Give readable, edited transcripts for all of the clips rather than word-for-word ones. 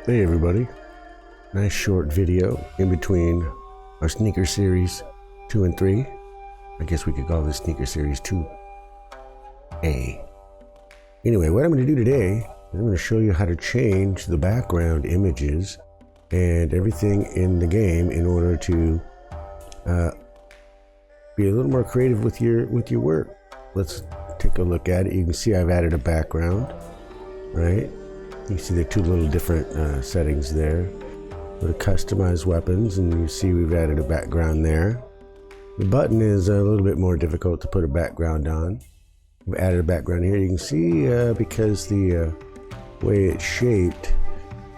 Hey everybody, nice short video in between our sneaker series 2 and 3. I guess we could call this sneaker series 2A. Anyway, what I'm going to do today is I'm going to show you how to change the background images and everything in the game in order to be a little more creative with your work. Let's take a look at it. You can see I've added a background, right? You see the two little different settings there. Go to customize weapons and you see we've added a background there. The button is a little bit more difficult to put a background on. We've added a background here. You can see because the way it's shaped,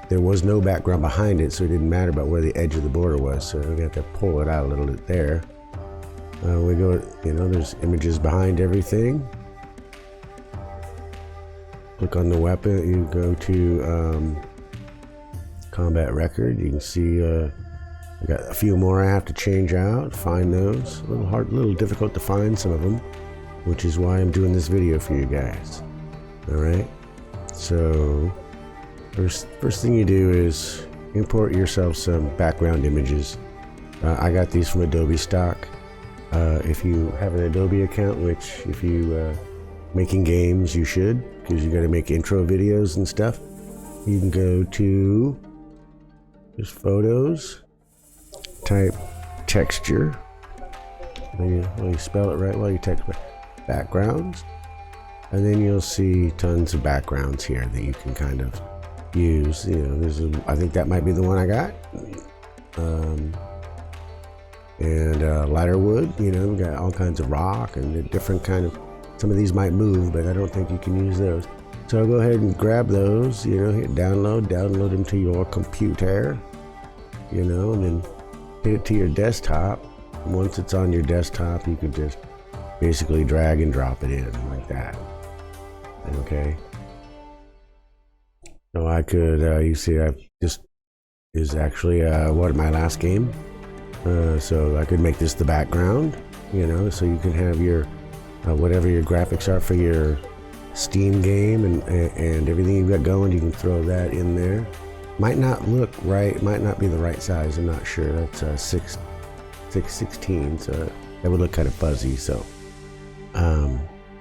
there was no background behind it, so it didn't matter about where the edge of the border was. So we have to pull it out a little bit there. We go, there's images behind everything. Click on the weapon, you go to combat record. You can see I got a few more I have to change out, find those. A little difficult to find some of them, which is why I'm doing this video for you guys. All right, so first thing you do is import yourself some background images. I got these from Adobe stock. If you have an Adobe account, which if you making games, you should, because you got to make intro videos and stuff. You can go to just photos, type texture. You spell it right while you text backgrounds, and then you'll see tons of backgrounds here that you can kind of use. I think that might be the one I got. And lighter wood. We got all kinds of rock and different kind of. Some of these might move, but I don't think you can use those. So I'll go ahead and grab those, hit download them to your computer, and then hit it to your desktop. And once it's on your desktop, you can just basically drag and drop it in like that. Okay. So I could, you see, this is actually my last game. So I could make this the background, so you can have your whatever your graphics are for your Steam game and everything you've got going, you can throw that in there. Might not look right, might not be the right size, I'm not sure. That's 616, so that would look kind of fuzzy. So get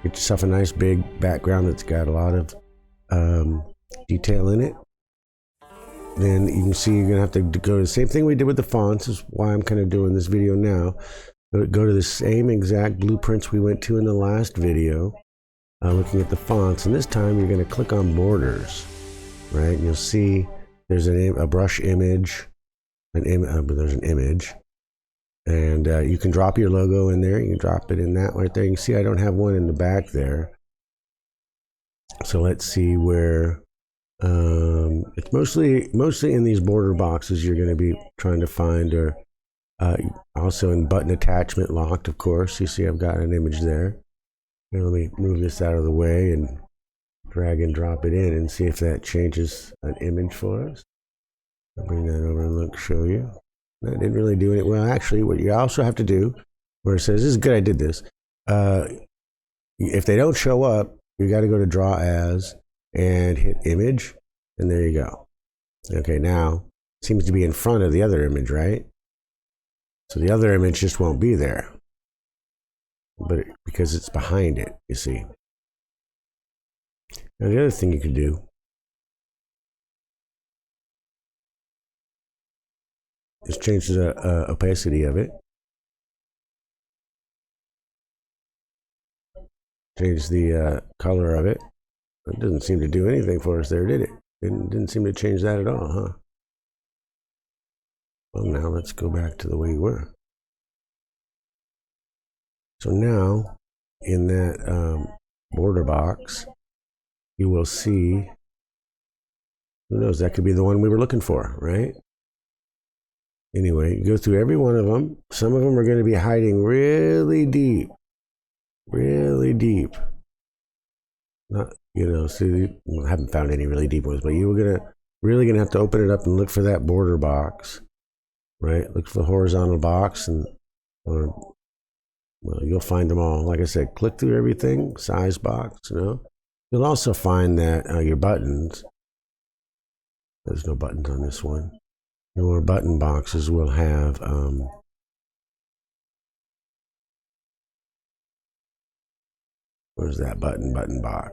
yourself a nice big background that's got a lot of detail in it. Then you can see you're gonna have to go to the same thing we did with the fonts. This is why I'm kind of doing this video now. Go to the same exact blueprints we went to in the last video, looking at the fonts, and this time you're going to click on borders, right? And you'll see there's a brush image, there's an image, and you can drop your logo in there. You can drop it in that right there. You can see I don't have one in the back there, so let's see where. It's mostly in these border boxes you're going to be trying to find, or also in button attachment locked, of course. You see I've got an image there. Here, let me move this out of the way and drag and drop it in and see if that changes an image for us. I'll bring that over and show you. That didn't really do it. Well, actually, what you also have to do, where it says, this is good, I did this. If they don't show up, you got to go to Draw As and hit Image, and there you go. Okay, now it seems to be in front of the other image, right? So the other image just won't be there, but because it's behind it, you see. Now the other thing you can do is change the opacity of it. Change the color of it. It doesn't seem to do anything for us there, did it? Didn't seem to change that at all, huh? Well, now let's go back to the way we were. So now, in that border box, you will see, who knows, that could be the one we were looking for, right? Anyway, you go through every one of them. Some of them are going to be hiding really deep. Really deep. Not, see, I haven't found any really deep ones, but you were really going to have to open it up and look for that border box. Right, look for the horizontal box, well, you'll find them all. Like I said, click through everything, size box. You'll also find that your buttons There's no buttons on this one. Your button boxes will have where's that button box?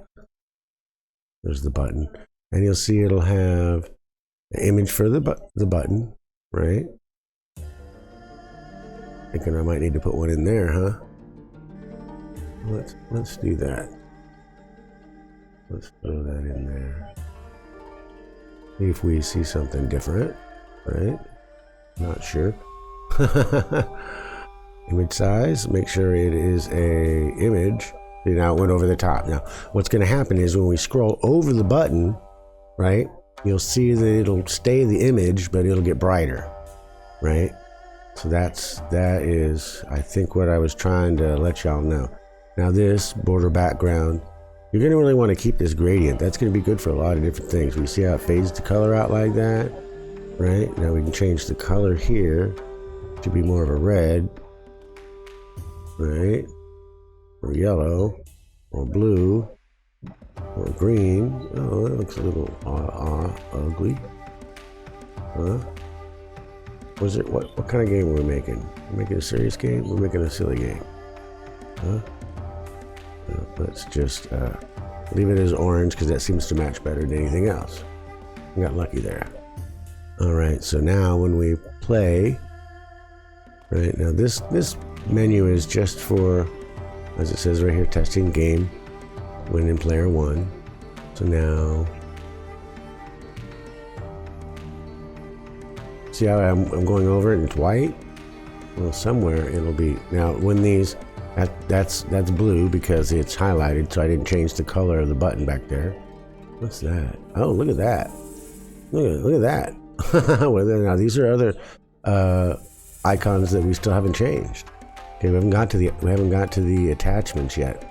There's the button, and you'll see it'll have an image for the button, right? Thinking I might need to put one in there, huh? Let's do that. Let's throw that in there. See if we see something different, right? Not sure. Image size, make sure it is a image. Now it went over the top. Now what's going to happen is when we scroll over the button, right, you'll see that it'll stay the image, but it'll get brighter, right? So that is, I think, what I was trying to let y'all know. Now this border background, you're going to really want to keep this gradient. That's going to be good for a lot of different things. We see how it fades the color out like that, right? Now we can change the color here to be more of a red, right? Or yellow, or blue, or green. Oh, that looks a little ugly. Huh? Was it what kind of game are we making? We're making a serious game? We're making a silly game. Huh? Let's just leave it as orange because that seems to match better than anything else. We got lucky there. All right, so now when we play, right now this menu is just for, as it says right here, testing game when in player 1. So now, see how I'm going over it and it's white? Well, somewhere it'll be, now when these, that's blue because it's highlighted, so I didn't change the color of the button back there. What's that? Oh, look at that. Look at that. Well, now these are other icons that we still haven't changed. Okay, we haven't got to the attachments yet,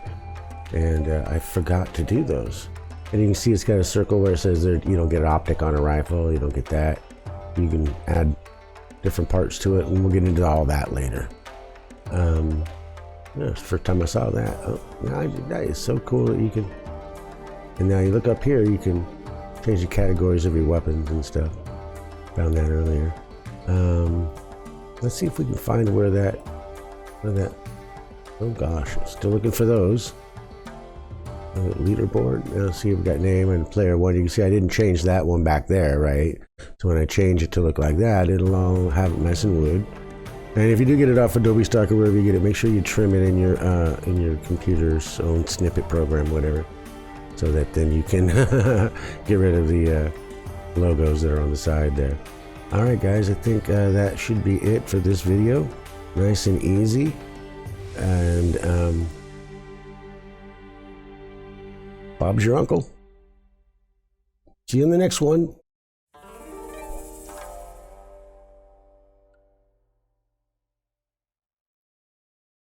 and I forgot to do those. And you can see it's got a circle where it says there, you don't get an optic on a rifle, you don't get that. You can add different parts to it, and we'll get into all that later. Yeah, it's the first time I saw that. Oh, that is so cool that you can. And now you look up here, you can change the categories of your weapons and stuff. Found that earlier. Let's see if we can find where that. Oh gosh, still looking for those. Leaderboard. Now see if we got name and player 1. You can see I didn't change that one back there, right? So when I change it to look like that, it'll all have it nice and wood. And if you do get it off Adobe Stock or wherever you get it, make sure you trim it in your computer's own snippet program, whatever, so that then you can get rid of the logos that are on the side there. All right, guys, I think that should be it for this video. Nice and easy, and Bob's your uncle. See you in the next one.